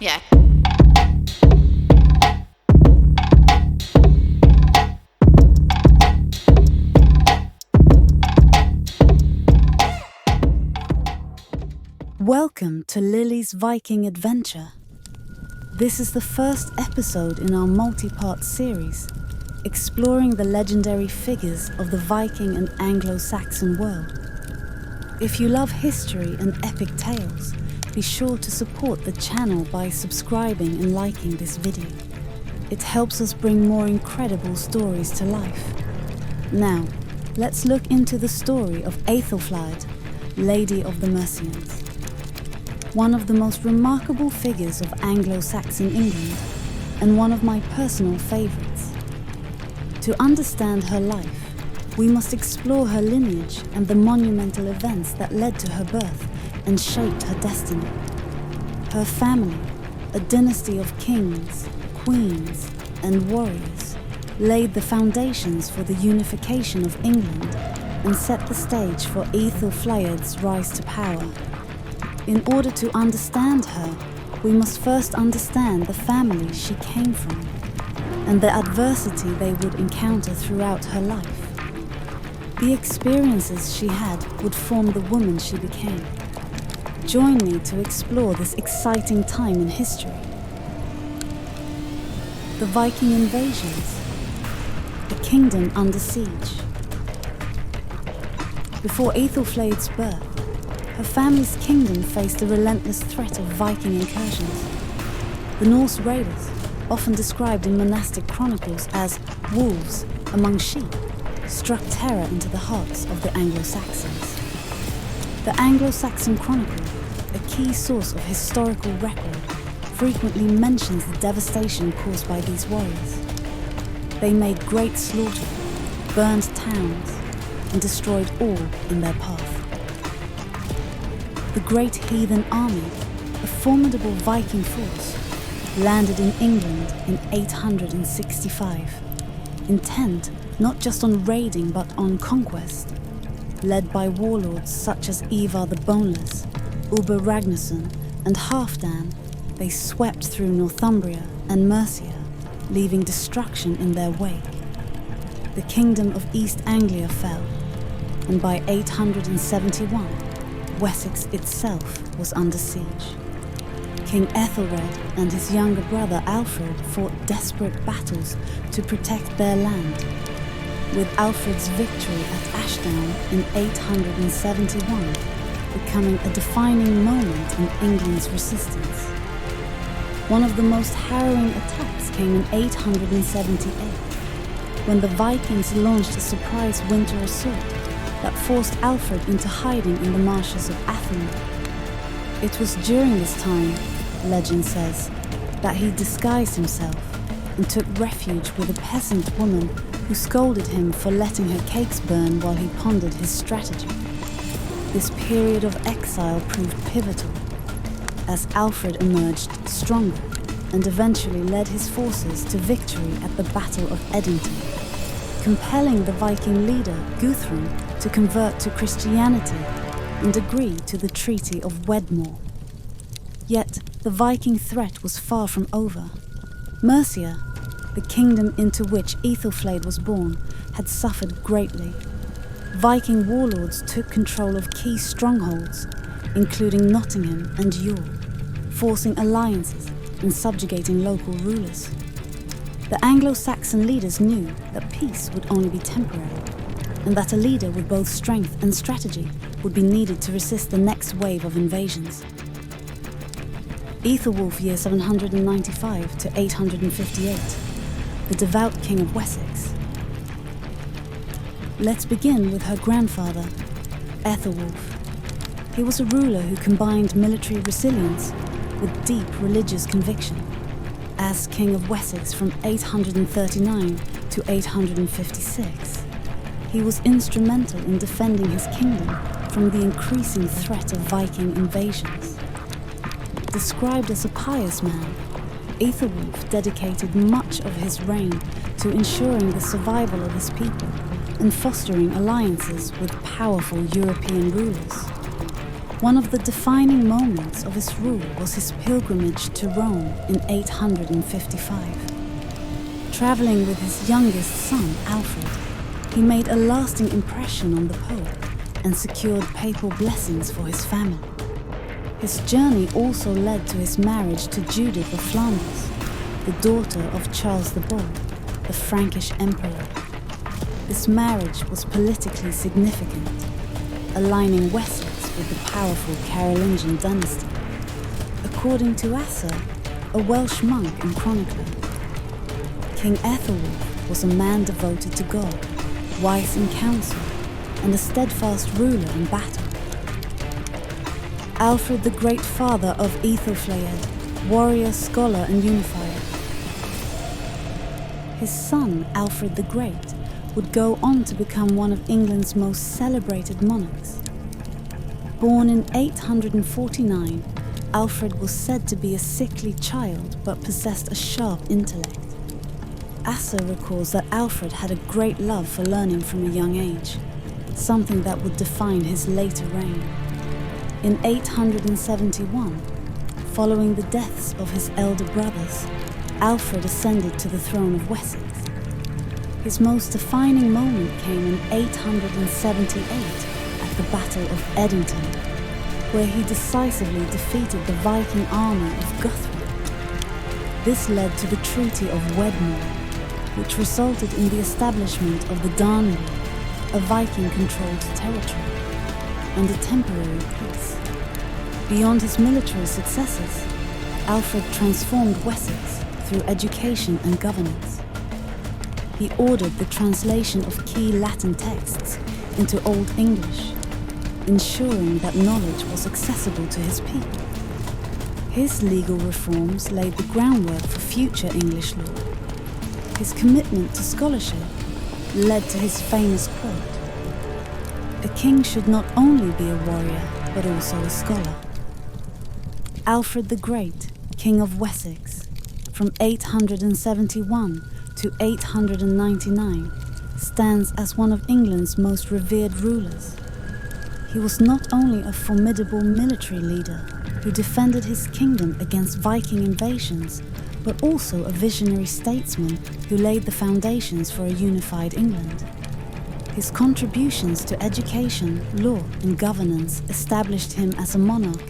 Yeah. Welcome to Lily's Viking adventure. This is the first episode in our multi-part series, exploring the legendary figures of the Viking and Anglo-Saxon world. If you love history and epic tales, be sure to support the channel by subscribing and liking this video. It helps us bring more incredible stories to life. Now, let's look into the story of Æthelflæd, Lady of the Mercians. One of the most remarkable figures of Anglo-Saxon England, and one of my personal favourites. To understand her life, we must explore her lineage and the monumental events that led to her birth and shaped her destiny. Her family, a dynasty of kings, queens, and warriors, laid the foundations for the unification of England and set the stage for Æthelflæd's rise to power. In order to understand her, we must first understand the family she came from and the adversity they would encounter throughout her life. The experiences she had would form the woman she became. Join me to explore this exciting time in history. The Viking invasions, a kingdom under siege. Before Æthelflæd's birth, her family's kingdom faced a relentless threat of Viking incursions. The Norse raiders, often described in monastic chronicles as wolves among sheep, struck terror into the hearts of the Anglo-Saxons. The Anglo-Saxon Chronicle, a key source of historical record, frequently mentions the devastation caused by these warriors. They made great slaughter, burned towns, and destroyed all in their path. The Great Heathen Army, a formidable Viking force, landed in England in 865, intent not just on raiding but on conquest. Led by warlords such as Ivar the Boneless, Ubbe Ragnarsson, and Halfdan, they swept through Northumbria and Mercia, leaving destruction in their wake. The kingdom of East Anglia fell, and by 871, Wessex itself was under siege. King Æthelred and his younger brother Alfred fought desperate battles to protect their land, with Alfred's victory at Ashdown in 871 becoming a defining moment in England's resistance. One of the most harrowing attacks came in 878, when the Vikings launched a surprise winter assault that forced Alfred into hiding in the marshes of Athelflæd. It was during this time, legend says, that he disguised himself and took refuge with a peasant woman who scolded him for letting her cakes burn while he pondered his strategy. This period of exile proved pivotal, as Alfred emerged stronger and eventually led his forces to victory at the Battle of Edington, compelling the Viking leader Guthrum to convert to Christianity and agree to the Treaty of Wedmore. Yet the Viking threat was far from over. Mercia, the kingdom into which Æthelflæd was born, had suffered greatly. Viking warlords took control of key strongholds, including Nottingham and York, forcing alliances and subjugating local rulers. The Anglo-Saxon leaders knew that peace would only be temporary, and that a leader with both strength and strategy would be needed to resist the next wave of invasions. Æthelwulf year 795 to 858, the devout king of Wessex. Let's begin with her grandfather, Æthelwulf. He was a ruler who combined military resilience with deep religious conviction. As king of Wessex from 839 to 856, he was instrumental in defending his kingdom from the increasing threat of Viking invasions. Described as a pious man, Æthelwulf dedicated much of his reign to ensuring the survival of his people and fostering alliances with powerful European rulers. One of the defining moments of his rule was his pilgrimage to Rome in 855. Traveling with his youngest son, Alfred, he made a lasting impression on the Pope and secured papal blessings for his family. His journey also led to his marriage to Judith of Flanders, the daughter of Charles the Bold, the Frankish emperor. This marriage was politically significant, aligning Wessex with the powerful Carolingian dynasty. According to Asser, a Welsh monk and chronicler, King Æthelflæd was a man devoted to God, wise in counsel, and a steadfast ruler in battle. Alfred the Great, father of Æthelflæd, warrior, scholar, and unifier. His son, Alfred the Great, would go on to become one of England's most celebrated monarchs. Born in 849, Alfred was said to be a sickly child but possessed a sharp intellect. Asser recalls that Alfred had a great love for learning from a young age, something that would define his later reign. In 871, following the deaths of his elder brothers, Alfred ascended to the throne of Wessex. His most defining moment came in 878 at the Battle of Edington, where he decisively defeated the Viking army of Guthrum. This led to the Treaty of Wedmore, which resulted in the establishment of the Danelaw, a Viking-controlled territory, and a temporary peace. Beyond his military successes, Alfred transformed Wessex through education and governance. He ordered the translation of key Latin texts into Old English, ensuring that knowledge was accessible to his people. His legal reforms laid the groundwork for future English law. His commitment to scholarship led to his famous quote, "A king should not only be a warrior, but also a scholar." Alfred the Great, King of Wessex, from 871 to 899, stands as one of England's most revered rulers. He was not only a formidable military leader who defended his kingdom against Viking invasions, but also a visionary statesman who laid the foundations for a unified England. His contributions to education, law, and governance established him as a monarch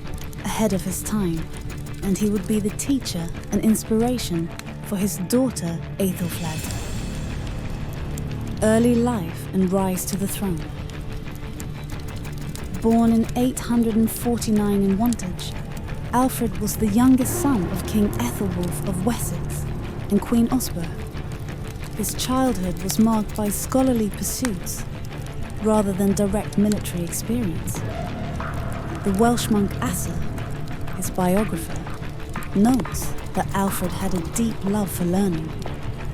ahead of his time, and he would be the teacher and inspiration for his daughter Æthelflæd. Early life and rise to the throne. Born in 849 in Wantage, Alfred was the youngest son of King Æthelwulf of Wessex and Queen Osburh. His childhood was marked by scholarly pursuits rather than direct military experience. The Welsh monk Asser, his biographer, notes that Alfred had a deep love for learning,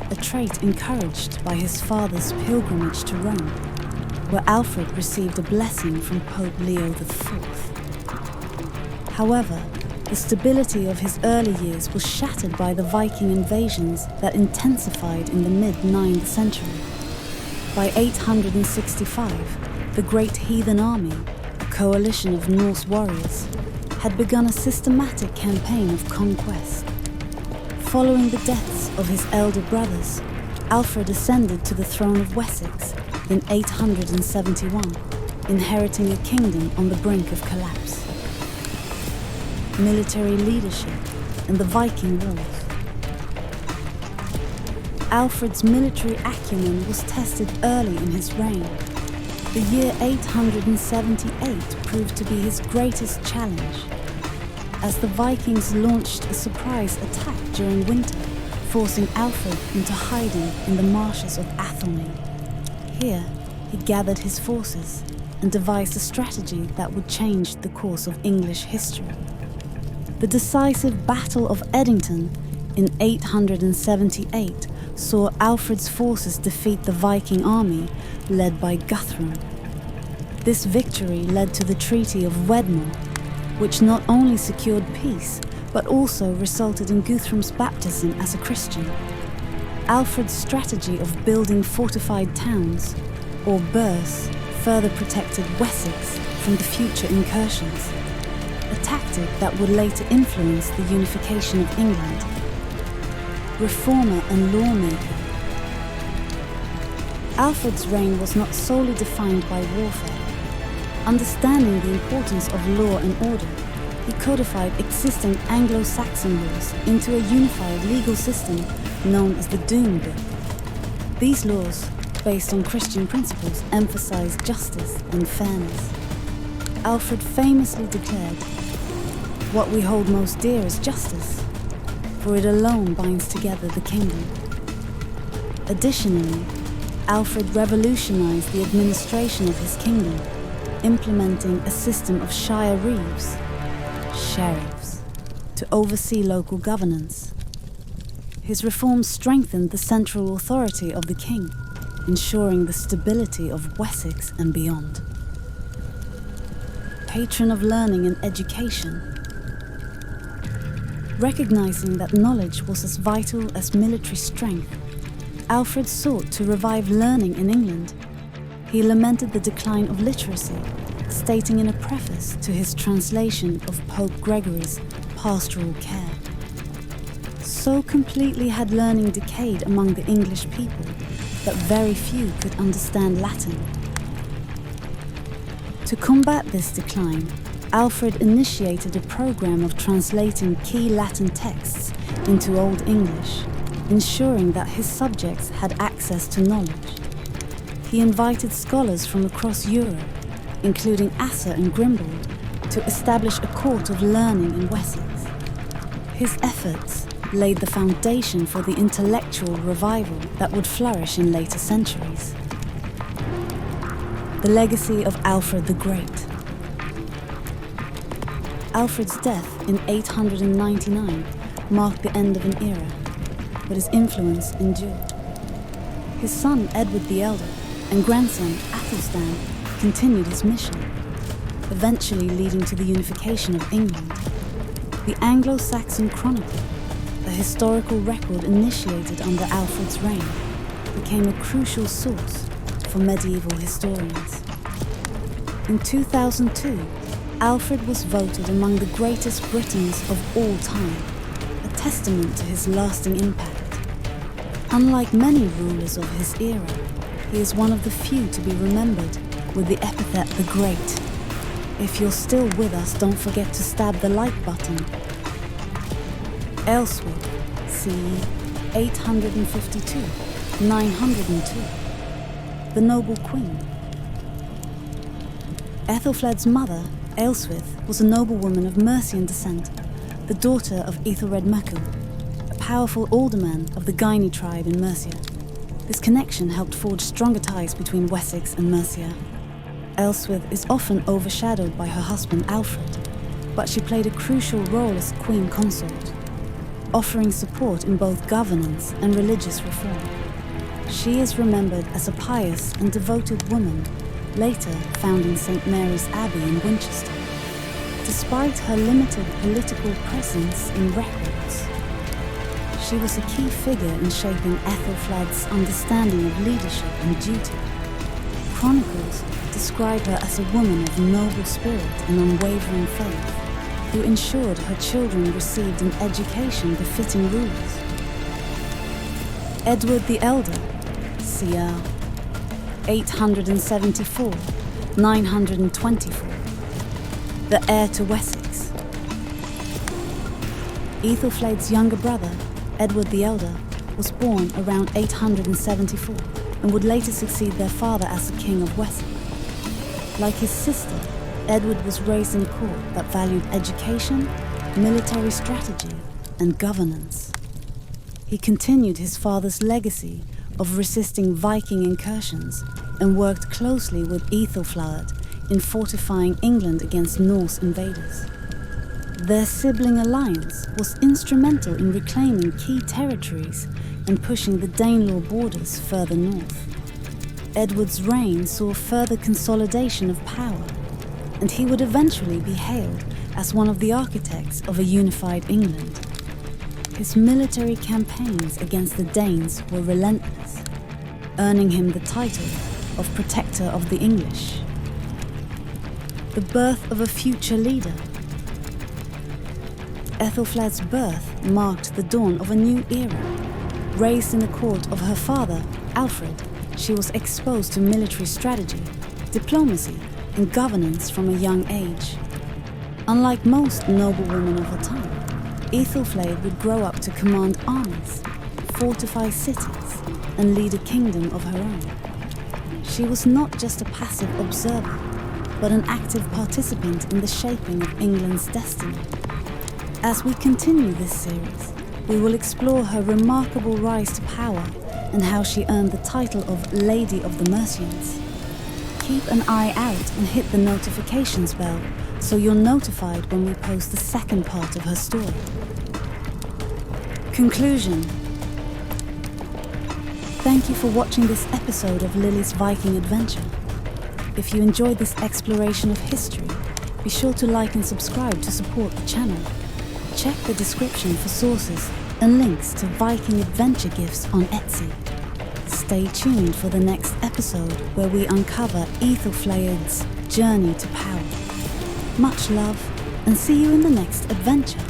a trait encouraged by his father's pilgrimage to Rome, where Alfred received a blessing from Pope Leo IV. However, the stability of his early years was shattered by the Viking invasions that intensified in the mid-9th century. By 865, the Great Heathen Army, a coalition of Norse warriors, had begun a systematic campaign of conquest. Following the deaths of his elder brothers, Alfred ascended to the throne of Wessex in 871, inheriting a kingdom on the brink of collapse. Military leadership and the Viking Wars. Alfred's military acumen was tested early in his reign. The year 878 proved to be his greatest challenge, as the Vikings launched a surprise attack during winter, forcing Alfred into hiding in the marshes of Athelney. Here, he gathered his forces and devised a strategy that would change the course of English history. The decisive Battle of Edington in 878 saw Alfred's forces defeat the Viking army led by Guthrum. This victory led to the Treaty of Wedmore, which not only secured peace, but also resulted in Guthrum's baptism as a Christian. Alfred's strategy of building fortified towns, or burhs, further protected Wessex from the future incursions. a tactic that would later influence the unification of England. Reformer and lawmaker. Alfred's reign was not solely defined by warfare. Understanding the importance of law and order, he codified existing Anglo-Saxon laws into a unified legal system known as the Doom Book. These laws, based on Christian principles, emphasized justice and fairness. Alfred famously declared, "What we hold most dear is justice, for it alone binds together the kingdom." Additionally, Alfred revolutionized the administration of his kingdom, implementing a system of shire reeves, sheriffs, to oversee local governance. His reforms strengthened the central authority of the king, ensuring the stability of Wessex and beyond. Patron of learning and education. Recognizing that knowledge was as vital as military strength, Alfred sought to revive learning in England. He lamented the decline of literacy, stating in a preface to his translation of Pope Gregory's Pastoral Care. So completely had learning decayed among the English people that very few could understand Latin. To combat this decline, Alfred initiated a program of translating key Latin texts into Old English, ensuring that his subjects had access to knowledge. He invited scholars from across Europe, including Asser and Grimbold, to establish a court of learning in Wessex. His efforts laid the foundation for the intellectual revival that would flourish in later centuries. The legacy of Alfred the Great. Alfred's death in 899 marked the end of an era, but his influence endured. His son Edward the Elder and grandson Æthelflæd continued his mission, eventually leading to the unification of England. The Anglo-Saxon Chronicle, a historical record initiated under Alfred's reign, became a crucial source for medieval historians. In 2002, Alfred was voted among the greatest Britons of all time, a testament to his lasting impact. Unlike many rulers of his era, he is one of the few to be remembered with the epithet the Great. If you're still with us, don't forget to stab the like button. Ealhswith, CE 852-902. The noble queen. Æthelflæd's mother, Ealhswith, was a noblewoman of Mercian descent, the daughter of Æthelred Mercian, a powerful alderman of the Gyni tribe in Mercia. This connection helped forge stronger ties between Wessex and Mercia. Ealhswith is often overshadowed by her husband Alfred, but she played a crucial role as queen consort, offering support in both governance and religious reform. She is remembered as a pious and devoted woman, later founding St. Mary's Abbey in Winchester. Despite her limited political presence in records, she was a key figure in shaping Æthelflæd's understanding of leadership and duty. Chronicles describe her as a woman of noble spirit and unwavering faith, who ensured her children received an education befitting rulers. Edward the Elder, CR 874-924, the heir to Wessex. Æthelflæd's younger brother, Edward the Elder, was born around 874 and would later succeed their father as the King of Wessex. Like his sister, Edward was raised in a court that valued education, military strategy, and governance. He continued his father's legacy of resisting Viking incursions and worked closely with Æthelflæd in fortifying England against Norse invaders. Their sibling alliance was instrumental in reclaiming key territories and pushing the Danelaw borders further north. Edward's reign saw further consolidation of power, and he would eventually be hailed as one of the architects of a unified England. His military campaigns against the Danes were relentless, earning him the title of Protector of the English. The birth of a future leader. Æthelflæd's birth marked the dawn of a new era. Raised in the court of her father, Alfred, she was exposed to military strategy, diplomacy, and governance from a young age. Unlike most noblewomen of her time, Æthelflæd would grow up to command armies, fortify cities, and lead a kingdom of her own. She was not just a passive observer, but an active participant in the shaping of England's destiny. As we continue this series, we will explore her remarkable rise to power and how she earned the title of Lady of the Mercians. Keep an eye out and hit the notifications bell so you're notified when we post the second part of her story. Conclusion. Thank you for watching this episode of Lily's Viking adventure. If you enjoyed this exploration of history, be sure to like and subscribe to support the channel. Check the description for sources and links to Viking adventure gifts on Etsy. Stay tuned for the next episode where we uncover Æthelflæd's journey to power. Much love, and see you in the next adventure.